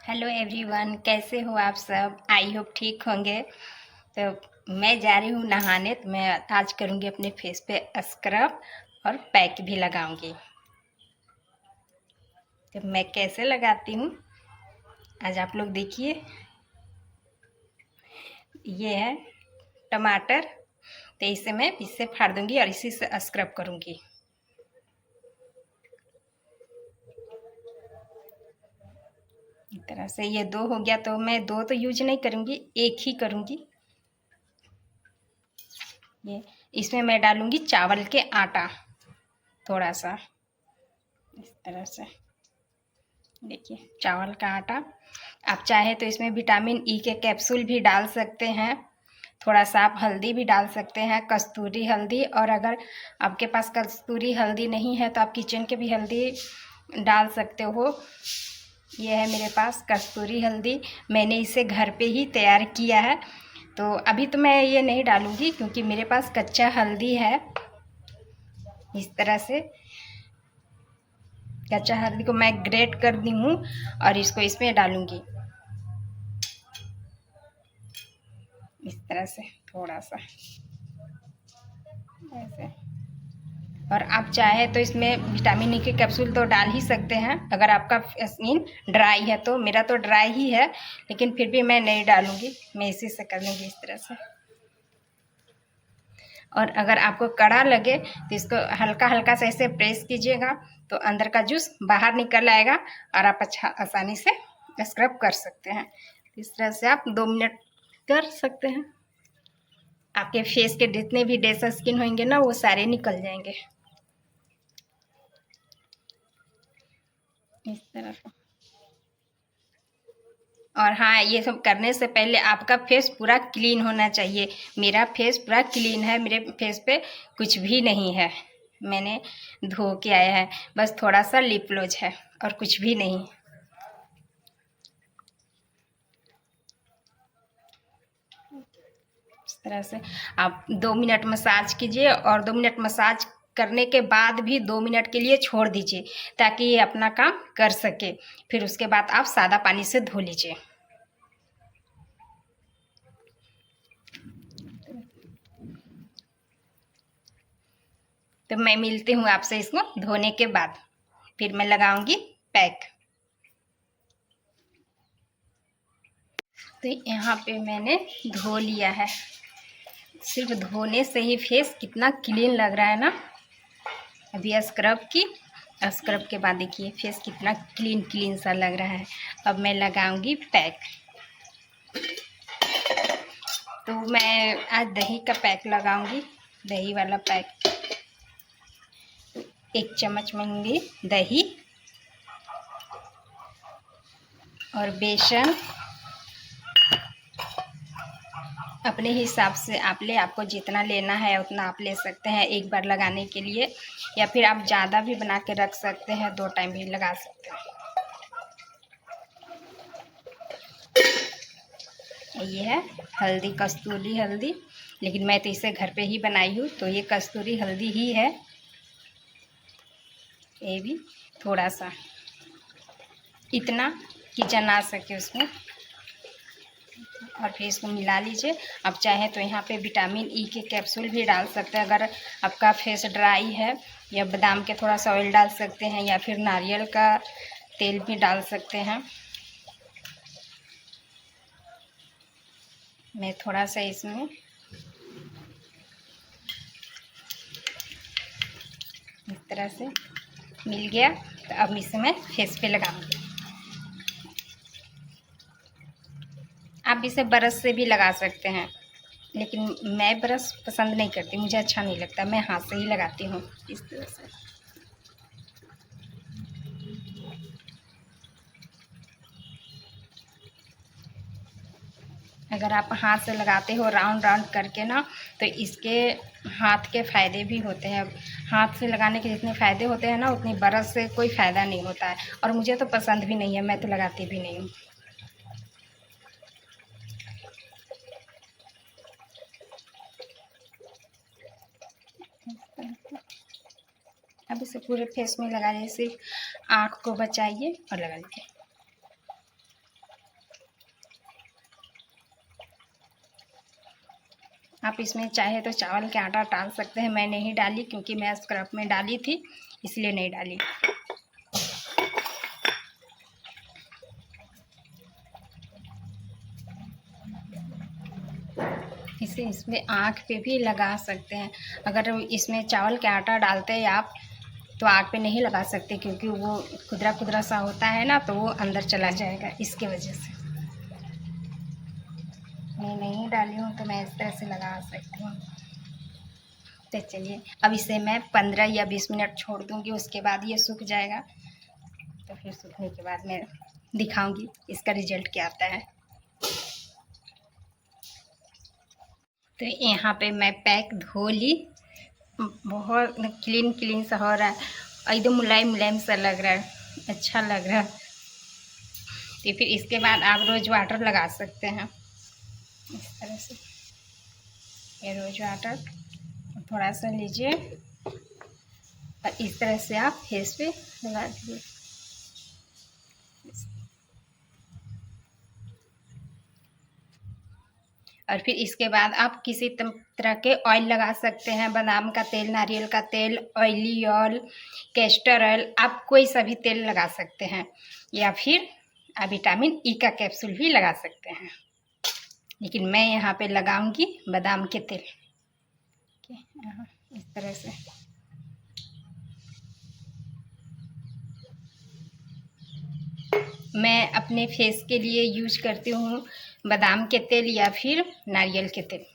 Hello everyone, कैसे हो आप सब। आई होप ठीक होंगे। तो मैं जा रही हूँ नहाने, तो मैं आज करूँगी अपने फेस पे स्क्रब और पैक भी लगाऊंगी। तो मैं कैसे लगाती हूँ आज आप लोग देखिए। ये है टमाटर, तो इसे मैं इससे फाड़ दूंगी और इसी से स्क्रब करूँगी। इस तरह से ये दो हो गया, तो मैं दो तो यूज नहीं करूँगी, एक ही करूँगी। ये इसमें मैं डालूंगी चावल के आटा थोड़ा सा, इस तरह से। देखिए चावल का आटा। आप चाहे तो इसमें विटामिन ई के कैप्सूल भी डाल सकते हैं, थोड़ा सा आप हल्दी भी डाल सकते हैं, कस्तूरी हल्दी। और अगर आपके पास कस्तूरी हल्दी नहीं है तो आप किचन के भी हल्दी डाल सकते हो। ये है मेरे पास कस्तूरी हल्दी, मैंने इसे घर पे ही तैयार किया है। तो अभी तो मैं ये नहीं डालूँगी क्योंकि मेरे पास कच्चा हल्दी है। इस तरह से कच्चा हल्दी को मैं ग्रेट कर दी हूँ और इसको इसमें डालूंगी इस तरह से, थोड़ा सा ऐसे। और आप चाहे तो इसमें विटामिन ई के कैप्सूल तो डाल ही सकते हैं अगर आपका स्किन ड्राई है। तो मेरा तो ड्राई ही है, लेकिन फिर भी मैं नहीं डालूंगी, मैं इसी से कर लूँगी इस तरह से। और अगर आपको कड़ा लगे तो इसको हल्का हल्का से ऐसे प्रेस कीजिएगा तो अंदर का जूस बाहर निकल आएगा और आप अच्छा आसानी से स्क्रब कर सकते हैं। इस तरह से आप 2 मिनट कर सकते हैं। आपके फेस के जितने भी डेड स्किन होंगे ना, वो सारे निकल जाएंगे इस तरह से। और हाँ, ये सब करने से पहले आपका फेस पूरा क्लीन होना चाहिए। मेरा फेस पूरा क्लीन है, मेरे फेस पे कुछ भी नहीं है, मैंने धो के आया है। बस थोड़ा सा लिप ग्लोज है और कुछ भी नहीं। इस तरह से आप 2 मिनट मसाज कीजिए और 2 मिनट मसाज करने के बाद भी 2 मिनट के लिए छोड़ दीजिए ताकि ये अपना काम कर सके। फिर उसके बाद आप सादा पानी से धो लीजिए। तो मैं मिलती हूँ आपसे इसको धोने के बाद, फिर मैं लगाऊंगी पैक। तो यहाँ पे मैंने धो लिया है। सिर्फ धोने से ही फेस कितना क्लीन लग रहा है ना। अभी स्क्रब की, स्क्रब के बाद देखिए फेस कितना क्लीन क्लीन सा लग रहा है। अब मैं लगाऊंगी पैक। तो मैं आज दही का पैक लगाऊंगी, दही वाला पैक। 1 चम्मच लूँगी दही और बेसन अपने हिसाब से आप ले, आपको जितना लेना है उतना आप ले सकते हैं एक बार लगाने के लिए, या फिर आप ज़्यादा भी बना के रख सकते हैं, 2 टाइम भी लगा सकते हैं। ये है हल्दी, कस्तूरी हल्दी, लेकिन मैं तो इसे घर पे ही बनाई हूँ, तो ये कस्तूरी हल्दी ही है। ये भी थोड़ा सा, इतना किचन आ सके उसमें, और फिर इसको मिला लीजिए। आप चाहें तो यहाँ पे विटामिन ई के कैप्सूल भी डाल सकते हैं अगर आपका फेस ड्राई है, या बादाम के थोड़ा सा ऑयल डाल सकते हैं, या फिर नारियल का तेल भी डाल सकते हैं। मैं थोड़ा सा इसमें इस तरह से मिल गया, तो अब इसे मैं फेस पे लगाऊंगी। आप इसे ब्रश से भी लगा सकते हैं, लेकिन मैं ब्रश पसंद नहीं करती, मुझे अच्छा नहीं लगता, मैं हाथ से ही लगाती हूँ इस तरह से। अगर आप हाथ से लगाते हो राउंड राउंड करके ना, तो इसके हाथ के फ़ायदे भी होते हैं। हाथ से लगाने के जितने फ़ायदे होते हैं ना, उतनी ब्रश से कोई फ़ायदा नहीं होता है, और मुझे तो पसंद भी नहीं है, मैं तो लगाती भी नहीं हूँ। अब इसे पूरे फेस में लगा लीजिए, सिर्फ आँख को बचाइए और लगा लीजिए। आप इसमें चाहे तो चावल का आटा डाल सकते हैं, मैं नहीं डाली क्योंकि मैं स्क्रब में डाली थी, इसलिए नहीं डाली। इसे इसमें आँख पे भी लगा सकते हैं। अगर इसमें चावल का आटा डालते हैं आप तो आँख पे नहीं लगा सकते, क्योंकि वो खुदरा खुदरा सा होता है ना, तो वो अंदर चला जाएगा, इसके वजह से। मैं नहीं डाली हूँ तो मैं इस तरह से लगा सकती हूँ। तो चलिए अब इसे मैं 15 या 20 मिनट छोड़ दूँगी, उसके बाद ये सूख जाएगा। तो फिर सूखने के बाद मैं दिखाऊँगी इसका रिजल्ट क्या आता है। तो यहाँ पे मैं पैक धो ली, बहुत क्लीन क्लीन सा हो रहा है, एकदम मुलायम मुलायम सा लग रहा है, अच्छा लग रहा है। तो फिर इसके बाद आप रोज़ वाटर लगा सकते हैं इस तरह से। ये रोज़ वाटर थोड़ा सा लीजिए और इस तरह से आप फेस पे लगा दीजिए। और फिर इसके बाद आप किसी तरह के ऑयल लगा सकते हैं, बादाम का तेल, नारियल का तेल, ऑयली ऑयल, कैस्टर ऑयल, आप कोई सा भी तेल लगा सकते हैं, या फिर आप विटामिन ई का कैप्सूल भी लगा सकते हैं। लेकिन मैं यहाँ पे लगाऊंगी बादाम के तेल, इस तरह से। मैं अपने फेस के लिए यूज करती हूँ बादाम के तेल या फिर नारियल के तेल।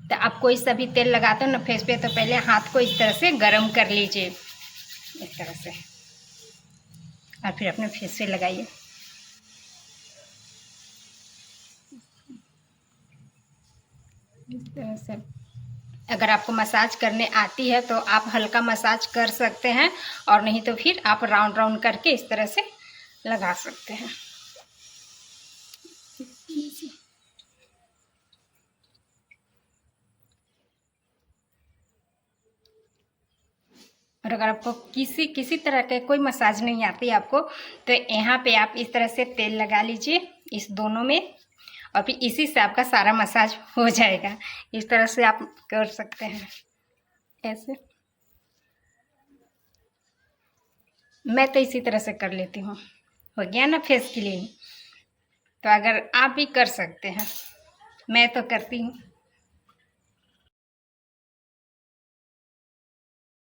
तो आप कोई सा भी तेल लगाते हो ना फेस पे, तो पहले हाथ को इस तरह से गरम कर लीजिए, इस तरह से, और फिर अपने फेस पे लगाइए। इस तरह से। अगर आपको मसाज करने आती है तो आप हल्का मसाज कर सकते हैं, और नहीं तो फिर आप राउंड राउंड करके इस तरह से लगा सकते हैं। और अगर आपको किसी तरह के कोई मसाज नहीं आती आपको, तो यहाँ पे आप इस तरह से तेल लगा लीजिए इस दोनों में, और फिर इसी से आपका सारा मसाज हो जाएगा। इस तरह से आप कर सकते हैं ऐसे। मैं तो इसी तरह से कर लेती हूँ। हो गया ना फेस क्लीन। तो अगर आप भी कर सकते हैं, मैं तो करती हूँ।